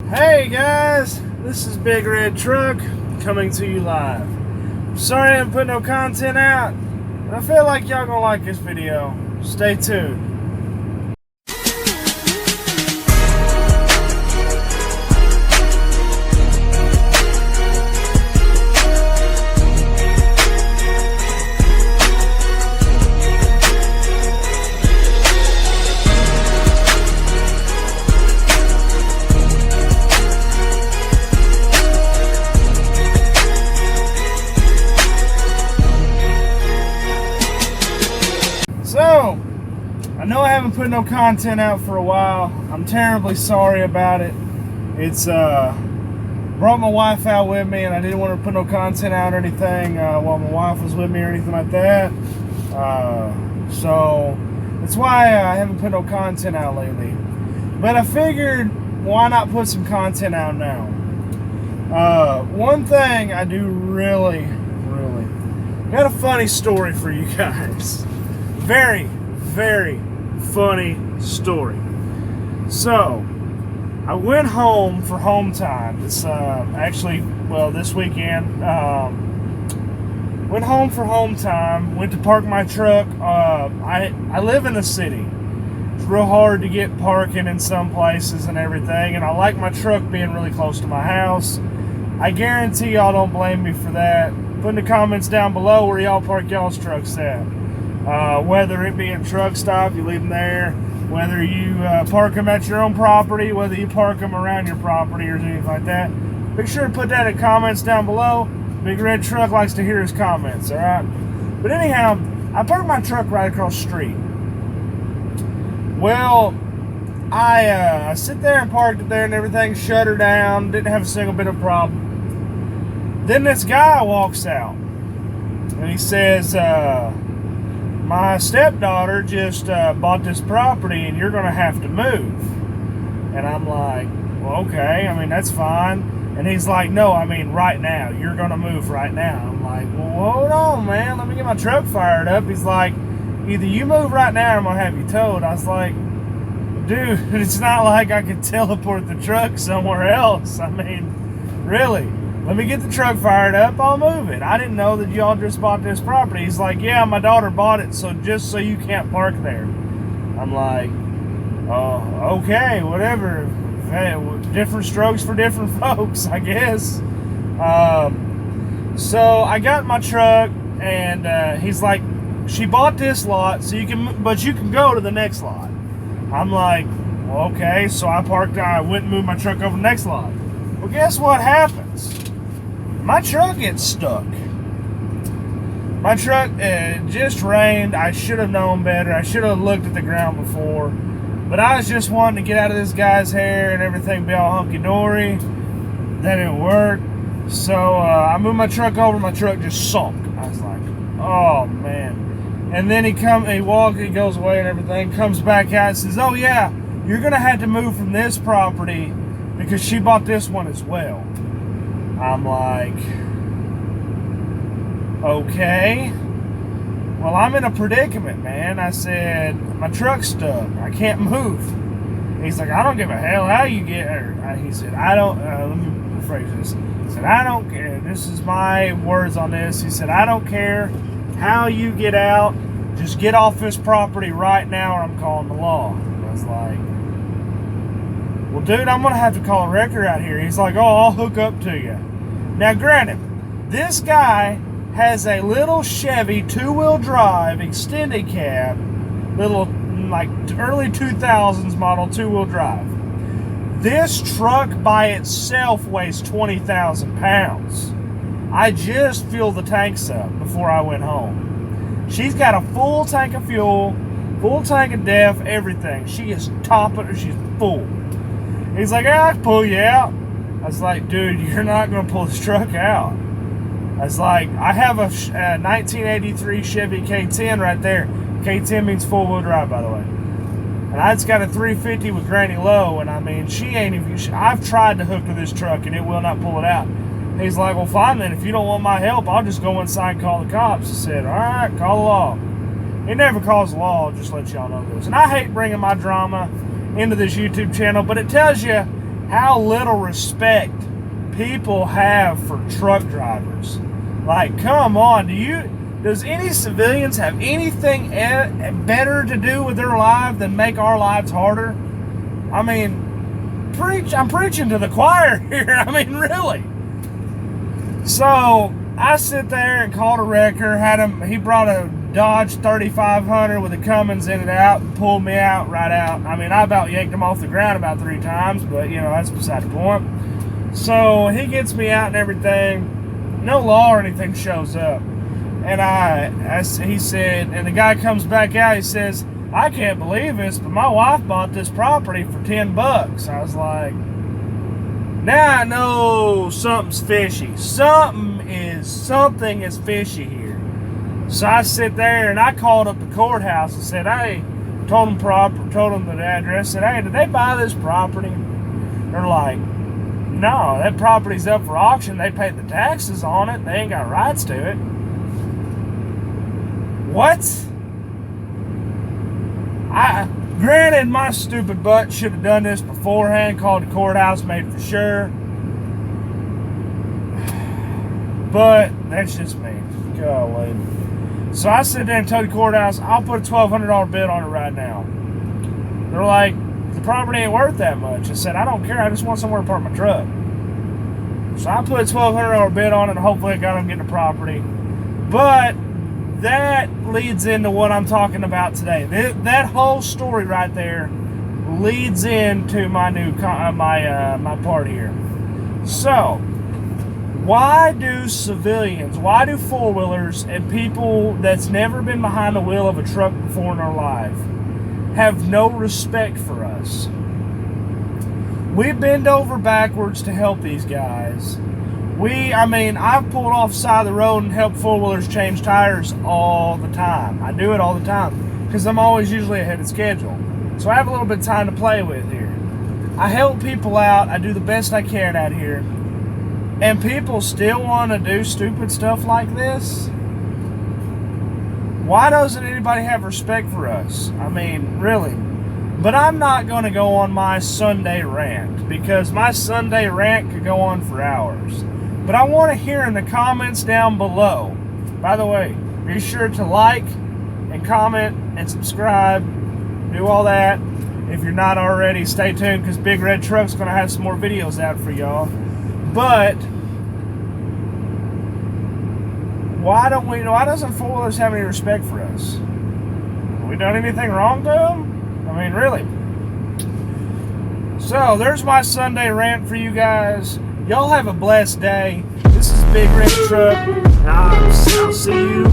Hey guys, this is Big Red Truck coming to you live. Sorry I didn't put no content out, but I feel like y'all gonna like this video. Stay tuned. So, I know I haven't put no content out for a while. I'm terribly sorry about it. It's brought my wife out with me, and I didn't want to put no content out or anything while my wife was with me or anything like that. So that's why I haven't put no content out lately. But I figured, why not put some content out now? One thing I do really got a funny story for you guys. Very funny story. So, I went home for home time. It's this weekend. Went home for home time. Went to park my truck. I live in the city. It's real hard to get parking in some places and everything. And I like my truck being really close to my house. I guarantee y'all don't blame me for that. Put in the comments down below where y'all park y'all's trucks at. Whether it be a truck stop, you leave them there. Whether you park them at your own property, whether you park them around your property or anything like that. Make sure to put that in comments down below. Big Red Truck likes to hear his comments, alright? But anyhow, I parked my truck right across the street. Well, I sit there and parked it there and everything, shut her down, didn't have a single bit of problem. Then this guy walks out and he says, my stepdaughter just bought this property and you're gonna have to move. And I'm like, well, okay, I mean, that's fine. And he's like, no, I mean right now, you're gonna move right now. I'm like, well, hold on, man, let me get my truck fired up. He's like, either you move right now or I'm gonna have you towed. I was like, dude, it's not like I could teleport the truck somewhere else. I mean, really? Let me get the truck fired up, I'll move it. I didn't know that y'all just bought this property. He's like, yeah, my daughter bought it, so just so you can't park there. I'm like, oh, okay, whatever. Hey, different strokes for different folks, I guess. So I got my truck, and he's like, she bought this lot, so you can go to the next lot. I'm like, well, okay, so I went and moved my truck over to the next lot. Well, guess what happens? My truck gets stuck. My truck, it just rained. I should have known better. I should have looked at the ground before. But I was just wanting to get out of this guy's hair and everything be all hunky-dory. That didn't work. So I moved my truck over. My truck just sunk. I was like, oh, man. And then he goes away and everything, comes back out and says, oh, yeah, you're going to have to move from this property because she bought this one as well. I'm like, okay, well, I'm in a predicament, man. I said, my truck's stuck. I can't move. He's like, I don't give a hell how you get her. He said, I don't, let me rephrase this. He said, I don't care. This is my words on this. He said, I don't care how you get out. Just get off this property right now or I'm calling the law. I was like, well, dude, I'm going to have to call a wrecker out here. He's like, oh, I'll hook up to you. Now, granted, this guy has a little Chevy two-wheel drive extended cab, little like early 2000s model two-wheel drive. This truck by itself weighs 20,000 pounds. I just filled the tanks up before I went home. She's got a full tank of fuel, full tank of DEF, everything. She is she's full. He's like, I can pull you out. I was like, dude, you're not going to pull this truck out. I was like, I have a 1983 Chevy K10 right there. K10 means four-wheel drive, by the way. And it's got a 350 with Granny Low, and I mean, I've tried to hook to this truck, and it will not pull it out. He's like, well, fine then. If you don't want my help, I'll just go inside and call the cops. I said, all right, call the law. He never calls the law, I'll just let y'all know this. And I hate bringing my drama into this YouTube channel, but it tells you how little respect people have for truck drivers. Like, come on, does any civilians have anything better to do with their life than make our lives harder? I mean, I'm preaching to the choir here. I mean, really. So I sit there and called a wrecker. He brought a Dodge 3500 with a Cummins in it out and pulled me out right out. I mean, I about yanked him off the ground about 3 times, but that's beside the point. So he gets me out and everything. No law or anything shows up. And he said, and the guy comes back out. He says, I can't believe this, but my wife bought this property for $10. I was like, now I know something's fishy. Something is fishy here. So I sit there and I called up the courthouse and said, hey, told them the address, said, hey, did they buy this property? They're like, no, that property's up for auction. They paid the taxes on it. They ain't got rights to it. What? Granted, my stupid butt should have done this beforehand, called the courthouse, made for sure. But that's just me. Golly. So I sit there and tell the courthouse, I'll put a $1,200 bid on it right now. They're like, the property ain't worth that much. I said, I don't care. I just want somewhere to park my truck. So I put a $1,200 bid on it, and hopefully it got them getting the property. But that leads into what I'm talking about today. That whole story right there leads into my my part here. So, why do four-wheelers and people that's never been behind the wheel of a truck before in their life have no respect for us? We bend over backwards to help these guys. I've pulled off the side of the road and helped four-wheelers change tires all the time. I do it all the time because I'm always usually ahead of schedule. So I have a little bit of time to play with here. I help people out. I do the best I can out here. And people still want to do stupid stuff like this? Why doesn't anybody have respect for us? I mean, really. But I'm not going to go on my Sunday rant because my Sunday rant could go on for hours. But I want to hear in the comments down below. By the way, be sure to like and comment and subscribe. Do all that. If you're not already, stay tuned because Big Red Truck's going to have some more videos out for y'all. But why doesn't four-wheelers have any respect for us? Have we done anything wrong to them? I mean, really. So, there's my Sunday rant for you guys. Y'all have a blessed day. This is Big Red Truck. I'll see you